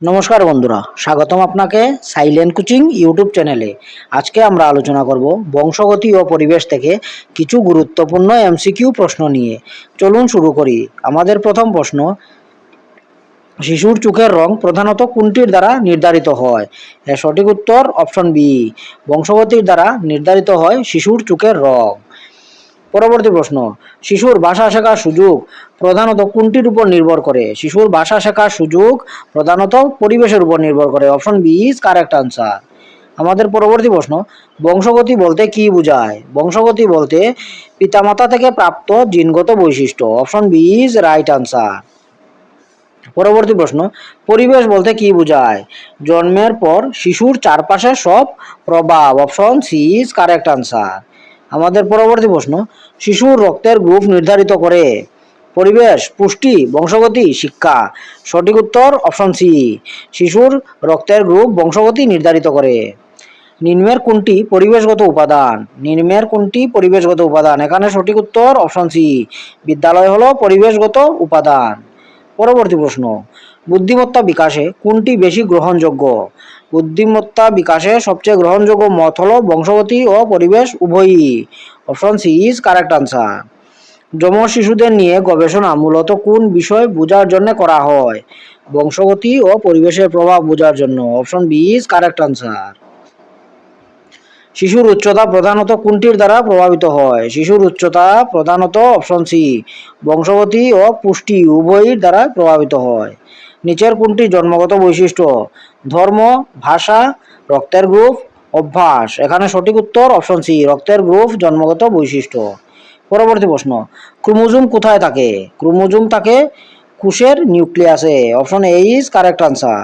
নমস্কার বন্ধুরা, স্বাগতম আপনাকে সাইলেন্ট কোচিং ইউটিউব চ্যানেলে। আজকে আমরা আলোচনা করব বংশগতি ও পরিবেশ থেকে কিছু গুরুত্বপূর্ণ এমসিকিউ প্রশ্ন নিয়ে। চলুন শুরু করি। আমাদের প্রথম প্রশ্ন, শিশুর চোখের রং প্রধানত কোনটির দ্বারা নির্ধারিত হয়? এর সঠিক উত্তর অপশন বি, বংশগতির দ্বারা নির্ধারিত হয় শিশুর চোখের রং। পরবর্তী প্রশ্ন, শিশুর ভাষা শেখার সুযোগ প্রধানত কোনটির উপর নির্ভর করে? শিশুর ভাষা শেখার সুযোগ প্রধানত পরিবেশের উপর নির্ভর করে। Option B is correct answer. আমাদের পরবর্তী প্রশ্ন, বংশগতি বলতে কি বোঝায়? বংশগতি বলতে পিতামাতা থেকে প্রাপ্ত জিনগত বৈশিষ্ট্য। Option B is right answer. পরবর্তী প্রশ্ন, পরিবেশ বলতে কি বোঝায়? জন্মের পর শিশুর চারপাশে সব প্রভাব। Option C is correct answer. আমাদের পরবর্তী প্রশ্ন, শিশুর রক্তের গ্রুপ নির্ধারিত করে? পরিবেশ, পুষ্টি, বংশগতি, শিক্ষা। সঠিক উত্তর অপশন সি, শিশুর রক্তের গ্রুপ বংশগতি নির্ধারিত করে। নিম্নের কোনটি পরিবেশগত উপাদান? নিম্নের কোনটি পরিবেশগত উপাদান? এখানে সঠিক উত্তর অপশন সি, বিদ্যালয় হলো পরিবেশগত উপাদান। পরবর্তী প্রশ্ন, বুদ্ধিমত্তা বিকাশে কোনটি বেশি গ্রহণযোগ্য? বুদ্ধিমত্তা বিকাশে সবচেয়ে গ্রহণযোগ্য মত হলো বংশগতি ও পরিবেশ উভয়ই। Option C is correct answer. যমজ শিশুদের নিয়ে গবেষণা মূলত কোন বিষয় বোঝার জন্য করা হয়? বংশগতি ও পরিবেশের প্রভাব বোঝার জন্য। Option B is correct answer. শিশুর উচ্চতা প্রধানত কোনটির দ্বারা প্রভাবিত হয়? শিশুর উচ্চতা প্রধানত অপশন সি, বংশগতি ও পুষ্টি উভয়ের দ্বারা প্রভাবিত হয়। নিচের কোনটি জন্মগত বৈশিষ্ট্য? ধর্ম, ভাষা, রক্তের গ্রুপ, অভ্যাস। এখানে সঠিক উত্তর অপশন সি, রক্তের গ্রুপ জন্মগত বৈশিষ্ট্য। পরবর্তী প্রশ্ন, ক্রোমোজোম কোথায় থাকে? ক্রোমোজোম থাকে কোষের নিউক্লিয়াসে। Option A is correct answer.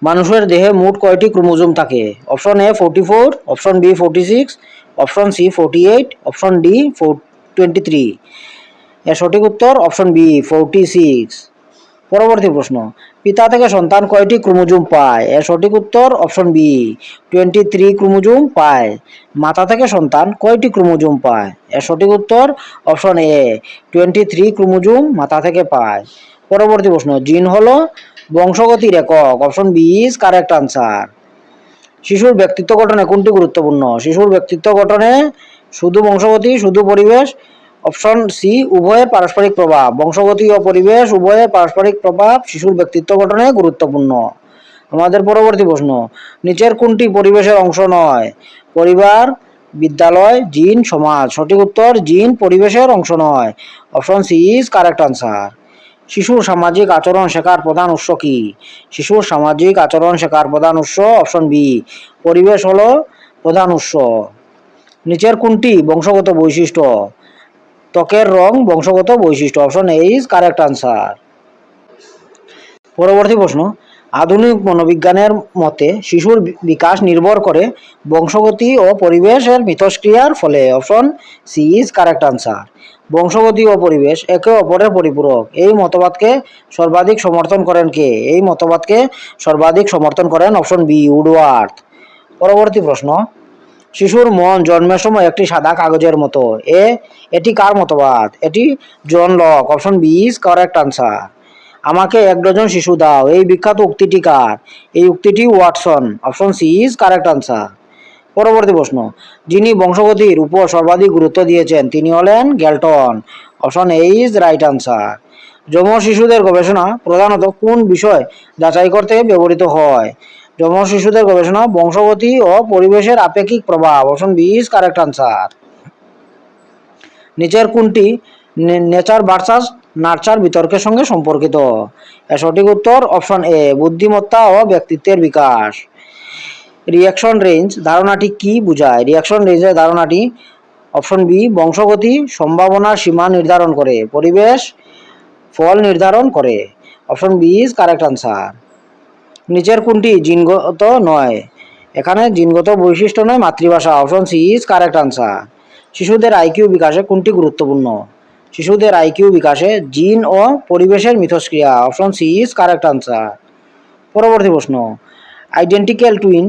মানুষের দেহে মোট কয়টি ক্রোমোজোম থাকে? Option A 44, option B 46, option C 48, option D 23। এর সঠিক উত্তর অপশন বি 46। পরবর্তী প্রশ্ন, পিতা থেকে সন্তান কয়টি ক্রোমোজোম পায়? এর সঠিক উত্তর অপশন বি 23 ক্রোমোজোম পায়। মাতা থেকে সন্তান কয়টি ক্রোমোজোম পায়? এর সঠিক উত্তর অপশন এ 23 ক্রোমোজোম মাতা থেকে পায়। পরবর্তী প্রশ্ন, জিন হলো বংশগতির একক। Option B is correct answer. শিশুর ব্যক্তিত্ব গঠনে কোনটি গুরুত্বপূর্ণ? শিশুর ব্যক্তিত্ব গঠনে শুধু বংশগতি, শুধু পরিবেশ। অপশন সি, উভয়ের পারস্পরিক প্রভাব। বংশগতি ও পরিবেশ উভয়ের পারস্পরিক প্রভাব শিশুর ব্যক্তিত্ব গঠনে গুরুত্বপূর্ণ। আমাদের পরবর্তী প্রশ্ন, নিচের কোনটি পরিবেশের অংশ নয়? পরিবার, বিদ্যালয়, জিন, সমাজ। সঠিক উত্তর জিন পরিবেশের অংশ নয়। Option C is correct answer. শিশুর সামাজিক আচরণ শেখার প্রধান উৎস কি? শিশুর সামাজিক আচরণ শেখার প্রধান উৎস অপশন বি, পরিবেশ হলো প্রধান উৎস। নিচের কোনটি বংশগত বৈশিষ্ট্য? ত্বকের রং বংশগত বৈশিষ্ট্য। Option A is correct answer. পরবর্তী প্রশ্ন, আধুনিক মনোবিজ্ঞানের মতে শিশুর বিকাশ নির্ভর করে বংশগতি ও পরিবেশের মিথস্ক্রিয়ার ফলে। Option C is correct answer. বংশগতি ও পরিবেশ একে অপরের পরিপূরক। এই মতবাদকে সর্বাধিক সমর্থন করেন কে? এই মতবাদকে সর্বাধিক সমর্থন করেন অপশন বি, উডওয়ার্থ। পরবর্তী প্রশ্ন, শিশুর মন জন্মের সময় একটি সাদা কাগজের মতো। এটি কার মতবাদ? এটি John Locke. Option B is correct answer. আমাকে 1 ডজন শিশু দাও, এই বিখ্যাত উক্তিটি কার? এই উক্তিটি Watson. Option C is correct answer. পরবর্তী প্রশ্ন, যিনি বংশগতির উপর সর্বাধিক গুরুত্ব দিয়েছেন তিনি হলেন Galton. Option A is right answer. যমজ শিশুদের গবেষণা প্রধানত কোন বিষয় যাচাই করতে ব্যবহৃত হয়? যমজ শিশুদের গবেষণা বংশগতি ও পরিবেশের আপেক্ষিক প্রভাব। Option B is correct answer. নিচের কোনটি নেচার ভার্সাস নার্চার বিতর্কের সঙ্গে সম্পর্কিত? এর সঠিক উত্তর অপশন এ, বুদ্ধিমত্তা ও ব্যক্তিত্বের বিকাশ। রিঅ্যাকশন রেঞ্জ ধারণাটি কি বোঝায়? রিঅ্যাকশন রেঞ্জের ধারণাটি অপশন বি, বংশগতি সম্ভাবনার সীমা নির্ধারণ করে, পরিবেশ ফল নির্ধারণ করে। Option B is correct answer. নিচের কোনটি জিনগত নয়? এখানে জিনগত বৈশিষ্ট্য নয়, মাতৃভাষা। Option C is correct answer. শিশুদের আইকিউ বিকাশে কোনটি গুরুত্বপূর্ণ? শিশুদের আইকিউ বিকাশে জিন ও পরিবেশের মিথস্ক্রিয়া। Option C is correct answer. পরবর্তী প্রশ্ন, আইডেন্টিক্যাল টুইন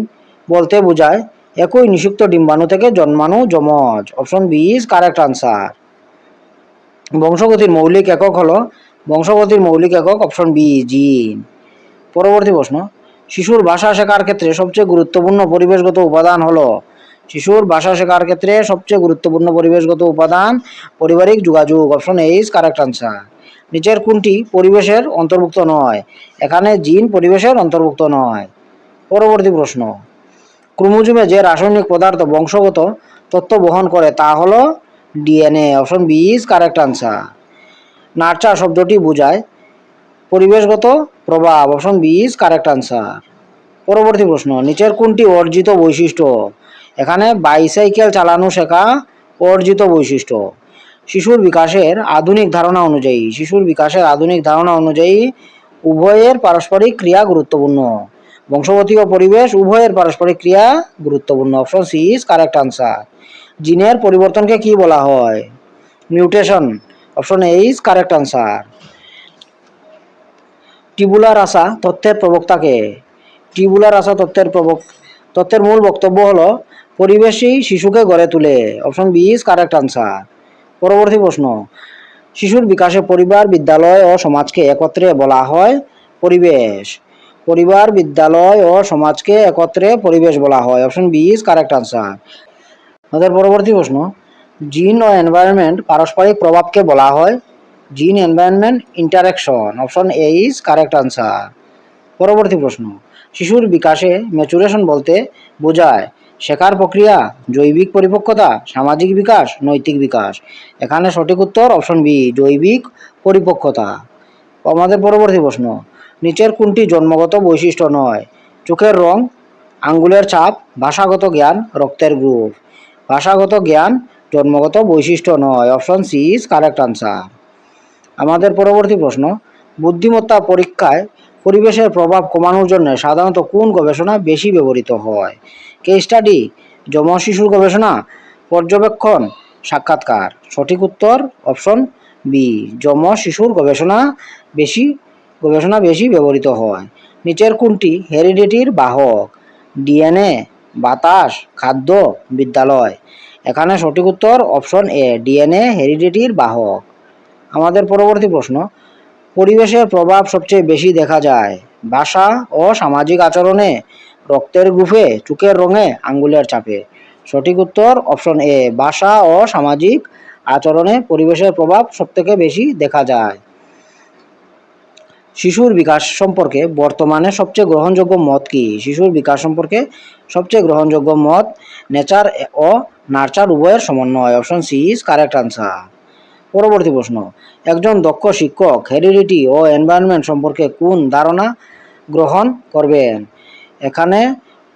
বলতে বোঝায় একই নিষিক্ত ডিম্বাণু থেকে জন্মানো যমজ। Option B is correct answer. বংশগতির মৌলিক একক হলো বংশগতির মৌলিক একক অপশন বি জিন। পরবর্তী প্রশ্ন, শিশুর ভাষা শেখার ক্ষেত্রে সবচেয়ে গুরুত্বপূর্ণ পরিবেশগত উপাদান হলো? শিশুর ভাষা শেখার ক্ষেত্রে সবচেয়ে গুরুত্বপূর্ণ পরিবেশগত উপাদান পারিবারিক যোগাযোগ, option A is correct answer. নিচের কোনটি পরিবেশের অন্তর্ভুক্ত নয়? এখানে জিন পরিবেশের অন্তর্ভুক্ত নয়। পরবর্তী প্রশ্ন, ক্রোমোজোমে যে রাসায়নিক পদার্থ বংশগত তথ্য বহন করে তা হলো DNA, option B is correct answer. Nurture শব্দটি বোঝায় পরিবেশগত প্রভাব, option B is correct answer. পরবর্তী প্রশ্ন, নিচের কোনটি অর্জিত বৈশিষ্ট্য? এখানে বাইসাইকেল চালানো শেখা অর্জিত বৈশিষ্ট্য। শিশুর বিকাশের আধুনিক ধারণা অনুযায়ী উভয়ের পারস্পরিক ক্রিয়া গুরুত্বপূর্ণ। বংশগতি ও পরিবেশ উভয়ের পারস্পরিক ক্রিয়া গুরুত্বপূর্ণ, option C is correct answer. জিনের পরিবর্তনকে কি বলা হয়? Mutation, option A is correct answer. Tabula rasa তত্ত্বের প্রবক্তাকে? টিবুলা রাসা তত্ত্বের মূল বক্তব্য হলো পরিবেশই শিশুকে গড়ে তোলে, option B is correct answer. পরবর্তী প্রশ্ন, শিশুর বিকাশে পরিবার, বিদ্যালয় ও সমাজকে একত্রে বলা হয় পরিবেশ। পরিবার, বিদ্যালয় ও সমাজকে একত্রে পরিবেশ বলা হয়, option B is correct answer. আমাদের পরবর্তী প্রশ্ন, জিন ও এনভায়রনমেন্ট পারস্পরিক প্রভাবকে বলা হয় জিন environment interaction, option A is correct answer. পরবর্তী প্রশ্ন, শিশুর বিকাশে ম্যাচুরেশন বলতে বোঝায় শেখার প্রক্রিয়া, জৈবিক পরিপক্কতা, সামাজিক বিকাশ, নৈতিক বিকাশ। এখানে সঠিক উত্তর অপশন বি জৈবিক পরিপক্কতা। আমাদের পরবর্তী প্রশ্ন, নিচের কোনটি জন্মগত বৈশিষ্ট্য নয়? চোখের রং, আঙ্গুলের ছাপ, ভাষাগত জ্ঞান, রক্তের গ্রুপ। ভাষাগত জ্ঞান জন্মগত বৈশিষ্ট্য নয়, option C is correct answer. আমাদের পরবর্তী প্রশ্ন, বুদ্ধিমত্তা পরীক্ষায় পরিবেশের প্রভাব কমানোর জন্য সাধারণত কোন গবেষণা বেশি ব্যবহৃত হয়? কেস স্টাডি, যমজ শিশুর গবেষণা, পর্যবেক্ষণ, সাক্ষাৎকার। সঠিক উত্তর অপশন বি যমজ শিশুর গবেষণা বেশি ব্যবহৃত হয়। নিচের কোনটি হেরিডিটির বাহক? ডিএনএ, বাতাস, খাদ্য, বিদ্যালয়। এখানে সঠিক উত্তর অপশন এ ডিএনএ হেরিডিটির বাহক। আমাদের পরবর্তী প্রশ্ন, পরিবেশের প্রভাব সবচেয়ে বেশি দেখা যায় ভাষা ও সামাজিক আচরণে, রক্তের গ্রুপে, চোখের রঙে, আঙ্গুলের ছাপে। সঠিক উত্তর অপশন এ ভাষা ও সামাজিক আচরণে পরিবেশের প্রভাব সবথেকে বেশি দেখা যায়। শিশুর বিকাশ সম্পর্কে বর্তমানে সবচেয়ে গ্রহণযোগ্য মত কি? শিশুর বিকাশ সম্পর্কে সবচেয়ে গ্রহণযোগ্য মত নেচার ও নার্চার উভয়ের সমন্বয়, option C is correct answer. পরবর্তী প্রশ্ন, একজন দক্ষ শিক্ষক হেরিডিটি ও এনভায়রনমেন্ট সম্পর্কে কোন ধারণা গ্রহণ করবেন? এখানে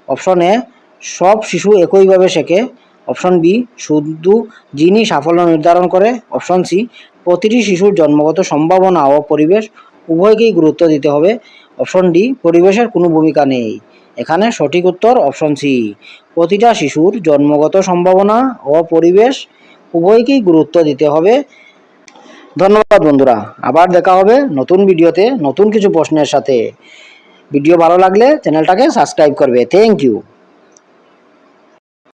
অপশন এ সব শিশু একইভাবে শেখে, অপশন বি শুধু জিনই সাফল্য নির্ধারণ করে, অপশন সি প্রতিটি শিশুর জন্মগত সম্ভাবনা ও পরিবেশ উভয়কেই গুরুত্ব দিতে হবে, অপশন ডি পরিবেশের কোনো ভূমিকা নেই। এখানে সঠিক উত্তর অপশন সি প্রতিটা শিশুর জন্মগত সম্ভাবনা ও পরিবেশ উভয়কেই গুরুত্ব দিতে হবে। ধন্যবাদ বন্ধুরা, আবার দেখা হবে নতুন ভিডিওতে নতুন কিছু প্রশ্নের সাথে। ভিডিও ভালো লাগলে চ্যানেলটাকে সাবস্ক্রাইব করবে। Thank you.